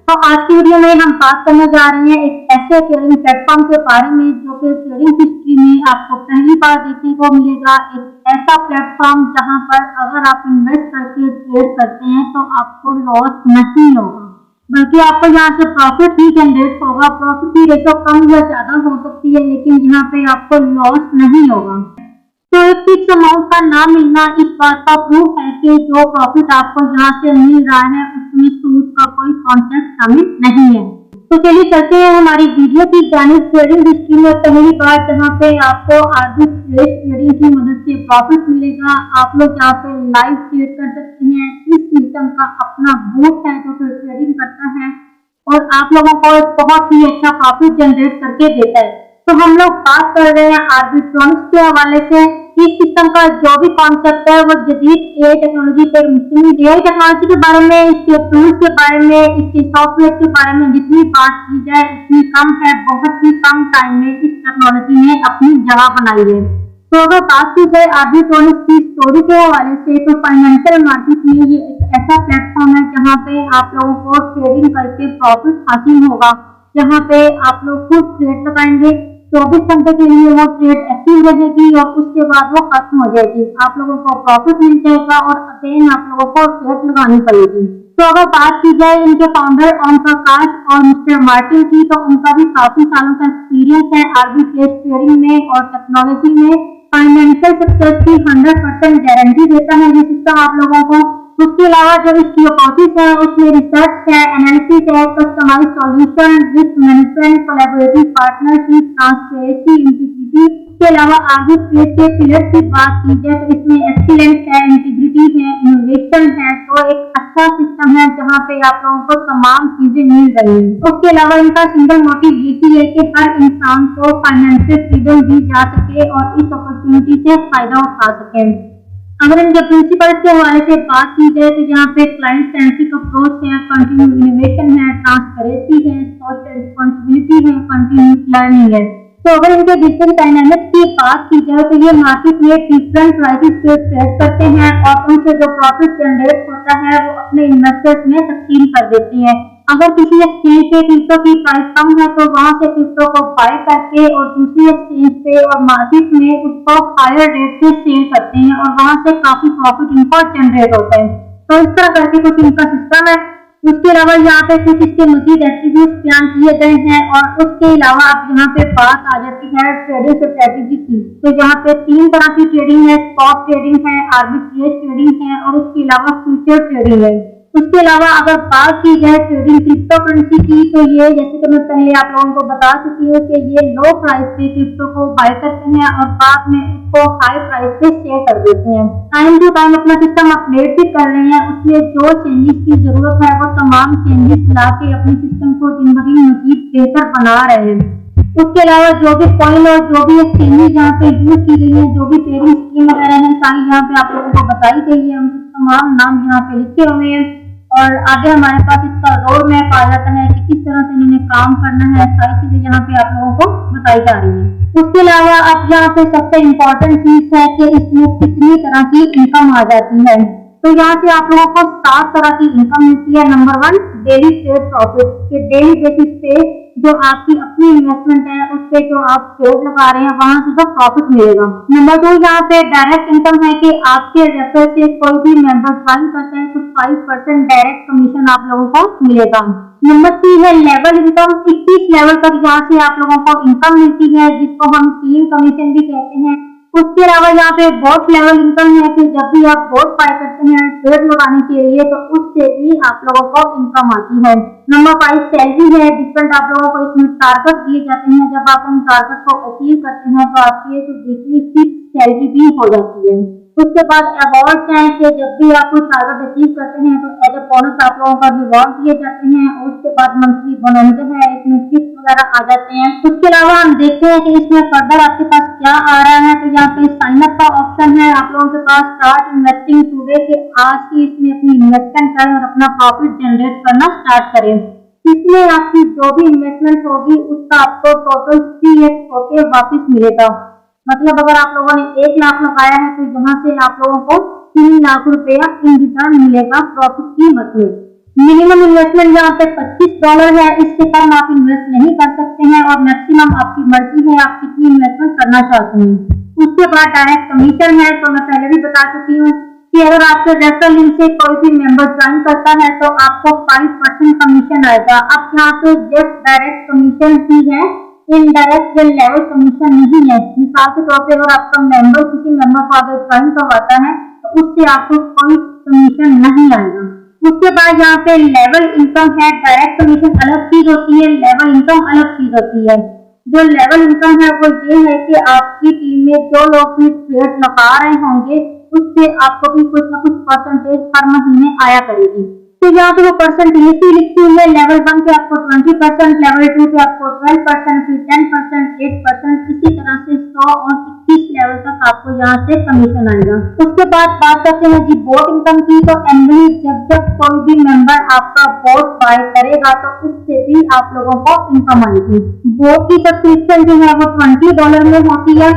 तो आज की वीडियो में हम बात करने जा रहे हैं एक ऐसे ट्रेडिंग प्लेटफॉर्म के बारे में जो कि ट्रेडिंग हिस्ट्री में आपको पहली बार देखने को मिलेगा। एक ऐसा प्लेटफॉर्म जहां पर अगर आप इन्वेस्ट करके ट्रेड करते हैं तो आपको लॉस नहीं होगा, बल्कि आपको यहाँ से प्रॉफिट ही जनरेट होगा। प्रॉफिट की रेशो कम या ज्यादा हो सकती है, लेकिन यहाँ पे आपको लॉस नहीं होगा। तो एक फिक्स अमाउंट का ना मिलना इस बात का प्रूफ है कि जो प्रॉफिट आपको यहाँ से मिल रहा है उसमें सूद का कोई कॉन्सेप्ट शामिल नहीं है। तो चलिए चलते हैं हमारी वीडियो की जानिब। ट्रेडिंग हिस्ट्री में पहली बार जहाँ पे आपको आर्बिट्रेज ट्रेडिंग की मदद से प्रॉफिट मिलेगा। आप लोग यहाँ पे लाइव ट्रेड कर सकते हैं। इस सिस्टम का अपना बूट है जो फिर ट्रेडिंग करता है और आप लोगों को बहुत ही अच्छा प्रॉफिट जनरेट करके देता है। तो हम लोग बात कर रहे हैं आर्बिट्रॉनिक्स के हवाले से। इस सिस्टम का जो भी कॉन्सेप्ट है वो जदीद एआई टेक्नोलॉजी पर मुश्तमिल। एआई टेक्नोलॉजी के बारे में, इसके टूल्स के बारे में, इसके सॉफ्टवेयर के बारे में जितनी बात की जाए उतनी कम है। बहुत ही कम टाइम में इस टेक्नोलॉजी ने अपनी जगह बनाई है। तो अगर बात की जाए आर्बिट्रॉनिक्स की स्टोरी के हवाले से, तो फाइनेंशियल मार्केट में ये एक ऐसा प्लेटफॉर्म है जहाँ पे आप लोगों को ट्रेडिंग करके प्रॉफिट हासिल होगा। जहाँ पे आप लोग खुद ट्रेड लगाएंगे, 24 घंटे के लिए वो ट्रेड एक्टिव रहेगी और उसके बाद वो खत्म हो जाएगी। आप लोगों को प्रॉफिट मिल जाएगा और अगेन आप लोगों को ट्रेड लगानी पड़ेगी। तो अगर बात की जाए इनके फाउंडर ओम प्रकाश और मिस्टर मार्टिन की, तो उनका भी काफी सालों का एक्सपीरियंस है आर्बिट्रेज ट्रेडिंग में और टेक्नोलॉजी में। फाइनेंशियल सक्सेस की 100% गारंटी देता है ये सिस्टम आप लोगों को। उसके अलावा जो इसकी अप्रोचेस है उसमें रिसर्च है, एनालिसिस है, customized solution, risk management, collaborative partnership, transparency, integrity के अलावा आर्बिट्रेज के पिलर की बात की जाए तो इसमें एक्सीलेंस है, इंटीग्रिटी है, इनोवेशन है। तो एक अच्छा सिस्टम है जहाँ पे आप लोगों को तमाम चीजें मिल रही है। उसके अलावा इनका सिंगल मोटिव यही है कि हर इंसान को फाइनेंशियल फ्रीडम दी जा सके और इस अपॉर्चुनिटी से फायदा उठा सके। अगर इनके प्रिंसिपल्स के हवाले से बात की जाए तो यहाँ पे क्लाइंट सेंट्रिक अप्रोच है, कंटिन्यू इनोवेशन है, ट्रांसपेरेंसी है, सोशल रिस्पांसिबिलिटी है, कंटिन्यूस लर्निंग है। तो अगर इनके डिजिटल डायनामिक्स की बात की जाए तो ये मार्केट में डिफरेंट प्राइसेस पे ट्रेड करते हैं और उनसे जो प्रॉफिट जनरेट होता है वो अपने इन्वेस्टर्स में तकसीम कर देते हैं। अगर किसी एक्सचेंज पे क्रिप्टो की प्राइस कम है तो वहां से क्रिप्टो को बाय करके और दूसरी एक्सचेंज पे और मार्केट में उसको हायर रेट से सेल करते हैं और वहां से काफी प्रॉफिट इनको जनरेट होता है। तो इस तरह करके कुछ इनका सिस्टम है। उसके अलावा यहाँ पे कुछ इसके मजीद एट्रीब्यूट्स बयान किए गए हैं और उसके अलावा अब यहाँ पे बात आ जाती है ट्रेडिंग स्ट्रेटेजी की। तो यहाँ पे 3 तरह की ट्रेडिंग है, स्पॉट ट्रेडिंग है, आर्बिट्रेज ट्रेडिंग है और उसके अलावा फ्यूचर ट्रेडिंग है। उसके अलावा अगर बात की जाए ट्रेडिंग क्रिप्टो करेंसी की, तो ये जैसे कि मैं पहले आप लोगों को बता चुकी हूँ कि ये लो प्राइस पे क्रिप्टो को बाय करते हैं और बाद में उसको हाई प्राइस पे सेल कर देते हैं। टाइम टू टाइम अपना सिस्टम अपडेट भी कर रहे हैं। उसमें जो चेंजेस की जरूरत है वो तमाम चेंजेस ला के अपने सिस्टम को दिन ब दिन मजीद बेहतर बना रहे हैं। उसके अलावा जो भी कॉइन और जो भी एक्सचेंजेस यहाँ पे यूज की गई है, जो भी ट्रेडिंग स्कीम वगैरह है, सारी यहाँ पे आप लोगों को बताई गई है। उनके तमाम नाम यहाँ पे लिखे हुए हैं और आगे हमारे पास इसका रोड मैप आ जाता है कि किस तरह से इन्हें काम करना है। सारी चीजें यहाँ पे आप लोगों को बताई जा रही है। उसके अलावा अब यहाँ पे सबसे इम्पोर्टेंट चीज है कि इसमें कितनी तरह की इनकम आ जाती है। तो यहाँ से आप लोगों को 7 तरह की इनकम मिलती है। नंबर 1 डेली ट्रेड प्रॉफिट के डेली बेसिस पे जो आपकी अपनी इन्वेस्टमेंट है उस पे जो आप ट्रेड लगा रहे हैं वहां से जो प्रॉफिट मिलेगा। नंबर 2 यहाँ पे डायरेक्ट इनकम है कि आपके रेफर से कोई भी मेंबर ज्वाइन करता है तो 5% डायरेक्ट कमीशन आप लोगों को मिलेगा। नंबर 3 है लेवल इनकम। 21 लेवल तक यहाँ से आप लोगों को इनकम मिलती है जिसको हम टीम कमीशन भी कहते हैं। उसके अलावा यहाँ पे बोट लेवल इनकम है कि जब भी आप बोट बाय करते हैं ट्रेड लगाने के लिए तो उससे भी आप लोगों को इनकम आती है। नंबर 5 सैलरी है। डिफरेंट आप लोगों को इसमें टारगेट दिए जाते हैं। जब आप उन टारगेट को अचीव करते हैं तो आपकी एक वीकली फिक्स सैलरी भी हो जाती है। उसके बाद अवार्ड है कि जब भी आप कोई टारगेट अचीव करते हैं तो एज ए बोनस आप लोगों का रिवॉर्ड दिए जाते हैं। और उसके बाद मंथली बोनस है, इसमें टिप्स वगैरह आ जाते हैं। उसके अलावा हम देखते हैं कि इसमें फर्दर आपके पास क्या आ रहा है। तो यहाँ पे साइन अप का ऑप्शन है आप लोगों के पास। स्टार्ट इन्वेस्टिंग टुडे के आज ही इसमें अपनी इन्वेस्टमेंट करें और अपना प्रॉफिट जनरेट करना स्टार्ट करें। इसमें आपकी जो भी इन्वेस्टमेंट होगी उसका आपको टोटल 3x होके वापस मिलेगा। मतलब अगर आप लोगों ने 1 लाख लगाया है तो यहाँ से आप लोगों को 3 लाख रुपया इन रिटर्न मिलेगा प्रॉफिट की मद में। मिनिमम इन्वेस्टमेंट यहाँ पे $25 है, इससे कम आप इन्वेस्ट नहीं कर सकते हैं और मैक्सिमम आपकी मर्जी है आप कितनी इन्वेस्टमेंट करना चाहते हैं। उसके बाद डायरेक्ट कमीशन है, तो मैं पहले भी बता चुकी हूँ कि अगर आपके रेफरल लिंक से कोई भी मेंबर ज्वाइन करता है तो आपको 5% कमीशन आएगा। अब यहाँ पे जस्ट डायरेक्ट कमीशन ही है, इनडायरेक्ट या लेवल कमीशन नहीं है। मिसाल के तौर पे अगर आपका मेंबर किसी मेंबर को अगर ज्वाइन करवाता है तो उससे आपको कोई कमीशन नहीं आएगा। उसके बाद यहाँ पे लेवल इनकम है, डायरेक्ट कमीशन अलग चीज होती है, लेवल इनकम अलग चीज होती है। जो लेवल इनकम है वो ये है कि आपकी टीम में जो लोग भी ट्रेड लगा रहे होंगे उससे आपको भी कुछ ना कुछ परसेंटेज हर महीने आया करेगी। तो यहाँ पे वो परसेंटेज लिखी हुई है, लेवल 1 पे आपको 20%, लेवल 2 पे आपको 12%, फिर 10%, 8%, इसी तरह से 100 और 21 लेवल तक आपको यहाँ से कमीशन आएगा। उसके बाद बात करते हैं जी बोट इनकम की। तो एनुअली जब जब कोई भी मेंबर आपका बोट बाय करेगा तो उससे भी आप लोगों को इनकम आएगी। बोट की सब्सक्रिप्शन जो है वो $20 में होती है,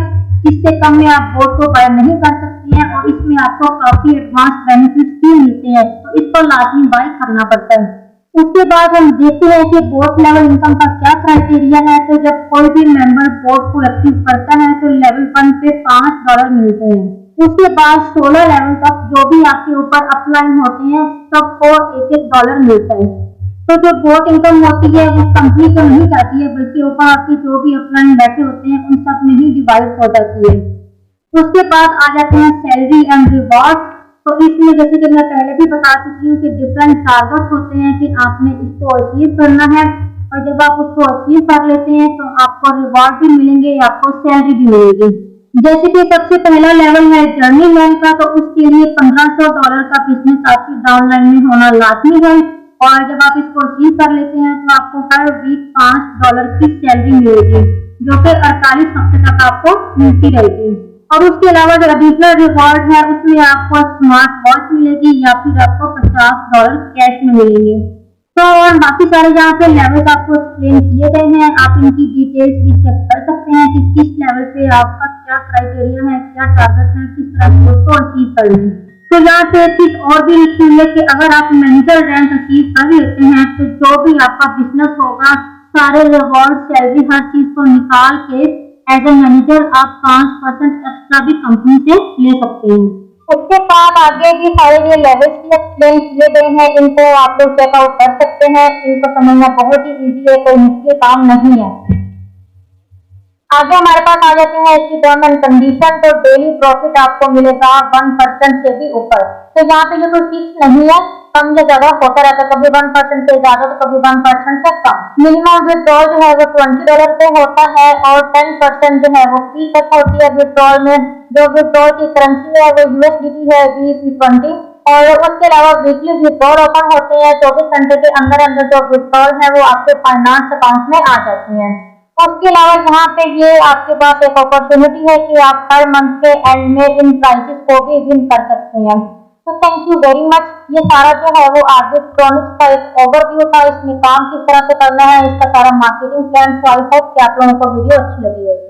इससे कम में आप बोट को बाय नहीं कर सकती हैं और इसमें आपको काफी एडवांस बेनिफिट्स भी मिलते हैं, तो इसको लाजमी बाय करना पड़ता है। उसके बाद हम देखते हैं कि बोट लेवल इनकम का क्या क्राइटेरिया है। तो जब कोई भी मेंबर बोट को एक्टिव करता है तो लेवल 1 पे $5 मिलते हैं। उसके बाद 16 लेवल तक जो भी आपके ऊपर अपलाइन होते हैं सबको $1 मिलता है। तो जो बोट इनकम होती है वो कंपनी को नहीं जाती है, बल्कि ऊपर आपके जो भी अपलाइन बैठे होते हैं उन सब में ही डिवाइड हो जाती है। उसके बाद आ जाते हैं सैलरी एंड रिवॉर्ड। तो इसमें जैसे कि मैं पहले भी बता चुकी हूँ कि डिफरेंट टारगेट होते हैं कि आपने इसको अचीव करना है, और जब आप उसको अचीव कर लेते हैं तो आपको रिवॉर्ड भी मिलेंगे, आपको सैलरी भी मिलेगी। जैसे कि सबसे पहला लेवल है जर्नी मैन का, तो उसके लिए $1500 का बिजनेस आपकी डाउनलाइन में होना लाजमी है, और जब आप इसको अचीव कर लेते हैं तो आपको हर वीक $5 की सैलरी मिलेगी, जो कि 48 हफ्ते तक आपको मिलती रहेगी। और उसके अलावा जो एडिशनल रिवॉर्ड है उसमें आपको स्मार्ट वॉच मिलेगी या फिर आपको $50 कैश में मिलेंगे। तो और बाकी सारे जहाँ पे लेवल्स आपको एक्सप्लेन किए गए हैं, आप इनकी डिटेल्स भी चेक कर सकते हैं कि किस लेवल पे आपका क्या क्राइटेरिया है, क्या टारगेट है, किस तरह से उसको अचीव करना है। तो यहाँ पे चीज और भी लिखी हुई है कि अगर आप मैनेजर रैंक अचीव कर लेते हैं तो जो भी आपका बिजनेस होगा सारे रिवॉर्ड सैलरी हर चीज को निकाल के एज ए मैनेजर आप 5% एक्स्ट्रा भी कंपनी से ले सकते हैं। उसके बाद आगे भी सारे ये लेवल्स भी एक्सप्लेन किए गए हैं, इनको आप लोग चेकआउट कर सकते हैं। इनको समझना बहुत ही इजी है, कोई मुश्किल काम नहीं है। आगे हमारे पास आ जाते हैं इसकी टर्म एंड कंडीशन। तो डेली प्रॉफिट आपको मिलेगा 1% से भी ऊपर। तो यहाँ पे जो कोई फिक्स नहीं है, कम या ज्यादा होता रहता है, कभी 1% से ज्यादा तो कभी 1% से कम। मिनिमम विड्रॉल जो है वो $20 पे होता है और 10% जो है वो फी तक होती है विड्रॉल में। जो विड्रॉल की करेंसी है वो USDT है BEP20। और उसके अलावा वीकली विड्रॉल ओपन होते हैं, 24 घंटे के अंदर अंदर जो विड्रॉल है वो आपके फाइनेंस अकाउंट में आ जाती है। उसके अलावा यहाँ पे ये आपके पास एक अपॉर्चुनिटी है कि आप हर मंथ के एंड में इन प्राइसेस को भी विन कर सकते हैं। तो थैंक यू वेरी मच। ये सारा जो है वो आर्बिट्रॉनिक्स का एक ओवरव्यू था, इसमें काम किस तरह से करना है, इसका सारा marketing plan. So I hope कि आप लोगों को वीडियो अच्छी लगी होगी।